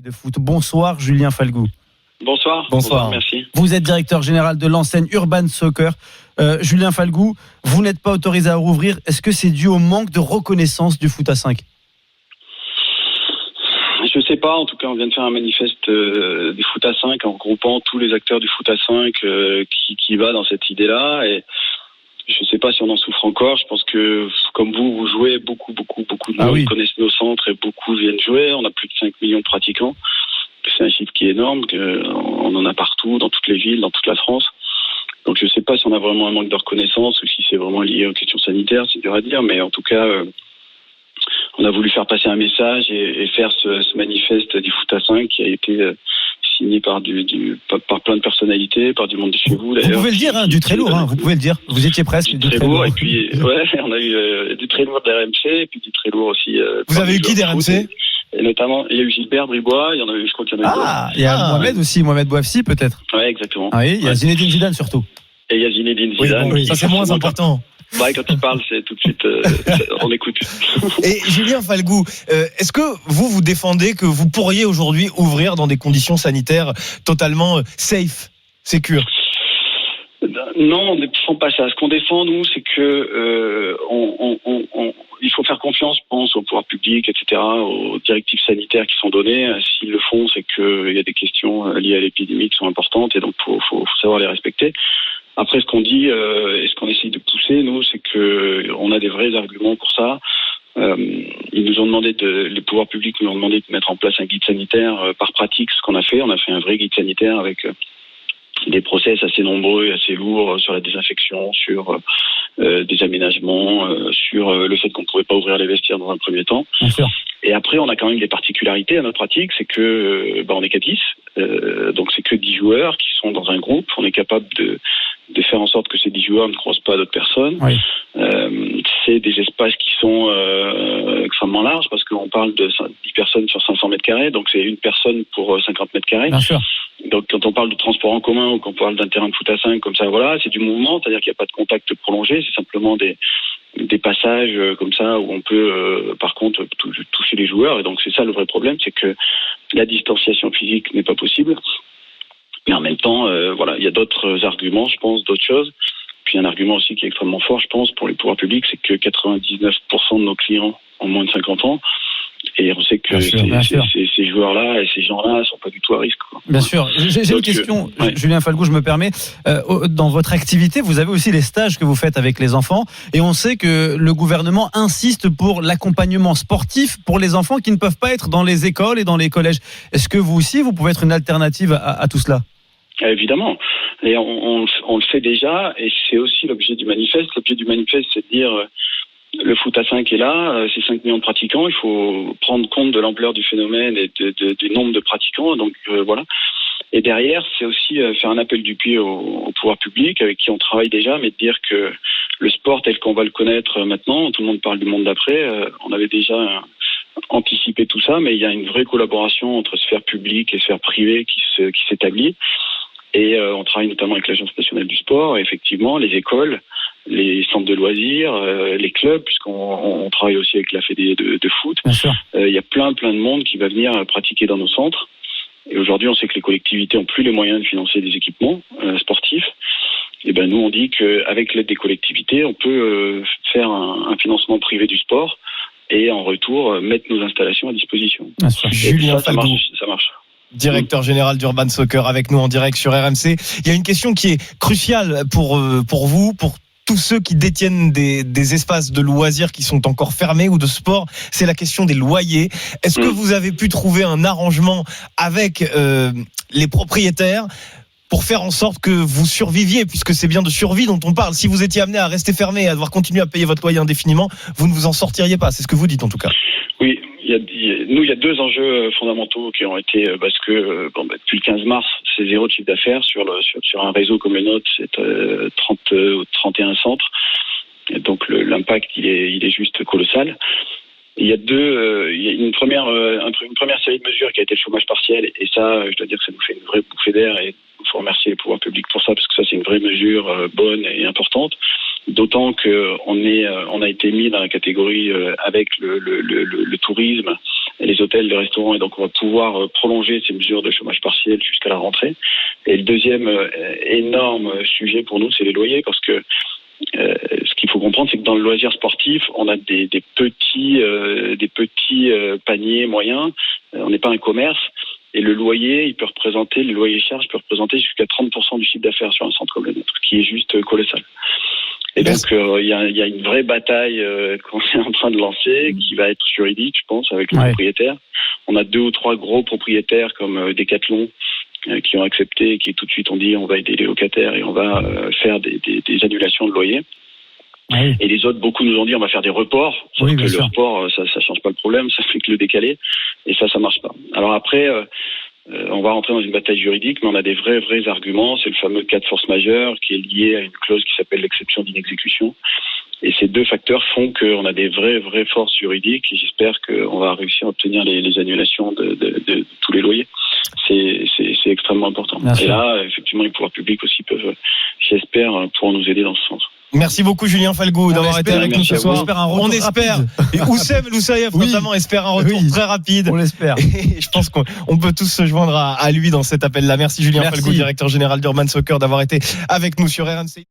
de foot. Bonsoir Julien Falgou. Bonsoir. Merci. Vous êtes directeur général de l'enseigne Urban Soccer. Julien Falgou, vous n'êtes pas autorisé à rouvrir. Est-ce que c'est dû au manque de reconnaissance du foot à 5 ? Je sais pas, en tout cas on vient de faire un manifeste du foot à 5 en regroupant tous les acteurs du foot à 5 qui va dans cette idée-là, et je sais pas si on en souffre encore. Je pense que comme vous jouez, beaucoup de monde connaissent nos centres et beaucoup viennent jouer. On a plus de 5 millions de pratiquants. C'est un chiffre qui est énorme, on en a partout, dans toutes les villes, dans toute la France. Donc je sais pas si on a vraiment un manque de reconnaissance ou si c'est vraiment lié aux questions sanitaires, c'est dur à dire, mais en tout cas on a voulu faire passer un message et faire ce manifeste du foot à 5 qui a été signé par plein de personnalités, par du monde de chez vous d'ailleurs. Vous pouvez le dire, du très lourd, vous pouvez le dire. Vous étiez presque du très lourd. Et puis on a eu du très lourd d'RMC et puis du très lourd aussi. Vous avez eu qui d'RMC ? Et notamment, il y a eu Gilbert Bribois, je crois qu'il y en a eu d'autres. Il y a Mohamed aussi, Mohamed Bouafsi peut-être. Ouais, exactement. Ah oui, il y a Zinedine Zidane surtout. Et il y a Zinedine Zidane. Oui, ça c'est moins important. Quand il parle, c'est tout de suite, on écoute. Et Julien Falgou, est-ce que vous défendez que vous pourriez aujourd'hui ouvrir dans des conditions sanitaires totalement safe, sécures ? Non, on ne défend pas ça. Ce qu'on défend, nous, c'est que il faut faire confiance, je pense, au pouvoir public, etc., aux directives sanitaires qui sont données. S'ils le font, c'est qu'il y a des questions liées à l'épidémie qui sont importantes, et donc faut savoir les respecter. Après, ce qu'on dit et ce qu'on essaye de pousser, nous, c'est que on a des vrais arguments pour ça. Ils nous ont demandé les pouvoirs publics nous ont demandé de mettre en place un guide sanitaire par pratique. Ce qu'on a fait, on a fait un vrai guide sanitaire avec des process assez nombreux et assez lourds sur la désinfection, sur des aménagements, sur le fait qu'on ne pouvait pas ouvrir les vestiaires dans un premier temps. Bien sûr. Et après, on a quand même des particularités à notre pratique, c'est que on est qu'à 10, donc c'est que 10 joueurs qui sont dans un groupe. On est capable de faire en sorte que ces 10 joueurs ne croisent pas d'autres personnes. Oui. C'est des espaces qui sont extrêmement larges, parce qu'on parle de 10 personnes sur 500 mètres carrés, donc c'est une personne pour 50 mètres carrés. Bien sûr. Donc quand on parle de transport en commun ou quand on parle d'un terrain de foot à 5 comme ça, voilà, c'est du mouvement, c'est-à-dire qu'il n'y a pas de contact prolongé, c'est simplement des passages comme ça où on peut par contre toucher les joueurs. Et donc c'est ça le vrai problème, c'est que la distanciation physique n'est pas possible. Mais en même temps, il y a d'autres arguments, je pense, d'autres choses. Puis un argument aussi qui est extrêmement fort, je pense, pour les pouvoirs publics, c'est que 99% de nos clients ont moins de 50 ans. Et on sait que ces joueurs-là et ces gens-là ne sont pas du tout à risque, quoi. Bien sûr. J'ai une question, Julien Falgou, je me permets. Dans votre activité, vous avez aussi les stages que vous faites avec les enfants. Et on sait que le gouvernement insiste pour l'accompagnement sportif pour les enfants qui ne peuvent pas être dans les écoles et dans les collèges. Est-ce que vous aussi, vous pouvez être une alternative à tout cela ? Évidemment. Et on le fait déjà. Et c'est aussi l'objet du manifeste. L'objet du manifeste, c'est de dire... Le foot à 5 est là, c'est 5 millions de pratiquants, il faut prendre compte de l'ampleur du phénomène et du nombre de pratiquants, donc voilà. Et derrière, c'est aussi faire un appel du pied au pouvoir public avec qui on travaille déjà, mais de dire que le sport tel qu'on va le connaître maintenant, tout le monde parle du monde d'après, on avait déjà anticipé tout ça, mais il y a une vraie collaboration entre sphère publique et sphère privée qui s'établit. Et on travaille notamment avec l'Agence nationale du sport, et effectivement, les écoles, les centres de loisirs, les clubs, puisqu'on travaille aussi avec la Fédé de foot. Il y a plein de monde qui va venir pratiquer dans nos centres. Et aujourd'hui, on sait que les collectivités n'ont plus les moyens de financer des équipements sportifs. Et nous, on dit qu'avec l'aide des collectivités, on peut faire un financement privé du sport et en retour, mettre nos installations à disposition. Julien Falgou, ça marche. Directeur général d'Urban Soccer avec nous en direct sur RMC. Il y a une question qui est cruciale pour vous, pour tous ceux qui détiennent des espaces de loisirs qui sont encore fermés ou de sport, c'est la question des loyers. Est-ce que vous avez pu trouver un arrangement avec les propriétaires pour faire en sorte que vous surviviez, puisque c'est bien de survie dont on parle. Si vous étiez amené à rester fermé et à devoir continuer à payer votre loyer indéfiniment, vous ne vous en sortiriez pas. C'est ce que vous dites en tout cas. Oui, il y a deux enjeux fondamentaux qui ont été, parce que depuis le 15 mars, c'est zéro de chiffre d'affaires sur un réseau comme le nôtre, c'est 30 ou 31 centres. Et donc l'impact il est juste colossal. Il y a une première série de mesures qui a été le chômage partiel, et ça, je dois dire que ça nous fait une vraie bouffée d'air, et il faut remercier les pouvoirs publics pour ça, parce que ça c'est une vraie mesure bonne et importante. D'autant que on a été mis dans la catégorie avec le tourisme, les hôtels, les restaurants, et donc on va pouvoir prolonger ces mesures de chômage partiel jusqu'à la rentrée. Et le deuxième énorme sujet pour nous, c'est les loyers, parce que ce qu'il faut comprendre, c'est que dans le loisir sportif, on a des petits paniers moyens. On n'est pas un commerce. Et le loyer charge peut représenter jusqu'à 30% du chiffre d'affaires sur un centre comme le nôtre, ce qui est juste colossal. Et donc, il y a une vraie bataille qu'on est en train de lancer, qui va être juridique, je pense, avec les propriétaires. On a 2 ou 3 gros propriétaires comme Decathlon qui ont accepté, qui tout de suite ont dit on va aider les locataires et on va faire des annulations de loyer. Oui. Et les autres, beaucoup nous ont dit on va faire des reports. Sauf que le report, ça change pas le problème, ça fait que le décaler. Et ça marche pas. Alors après, on va rentrer dans une bataille juridique, mais on a des vrais arguments. C'est le fameux cas de force majeure qui est lié à une clause qui s'appelle l'exception d'inexécution. Et ces 2 facteurs font qu'on a des vraies forces juridiques, et j'espère qu'on va réussir à obtenir les annulations de tous les loyers. C'est extrêmement important. Et là, effectivement, les pouvoirs publics aussi peuvent, j'espère, pourront nous aider dans ce sens. Merci beaucoup Julien Falgou d'avoir été avec nous ce soir. On espère. Et Oussem Loussaïef notamment espère un retour très rapide. On l'espère. Et je pense qu'on peut tous se joindre à lui dans cet appel-là. Merci Julien Falgou, directeur général d'Urban Soccer, d'avoir été avec nous sur RMC.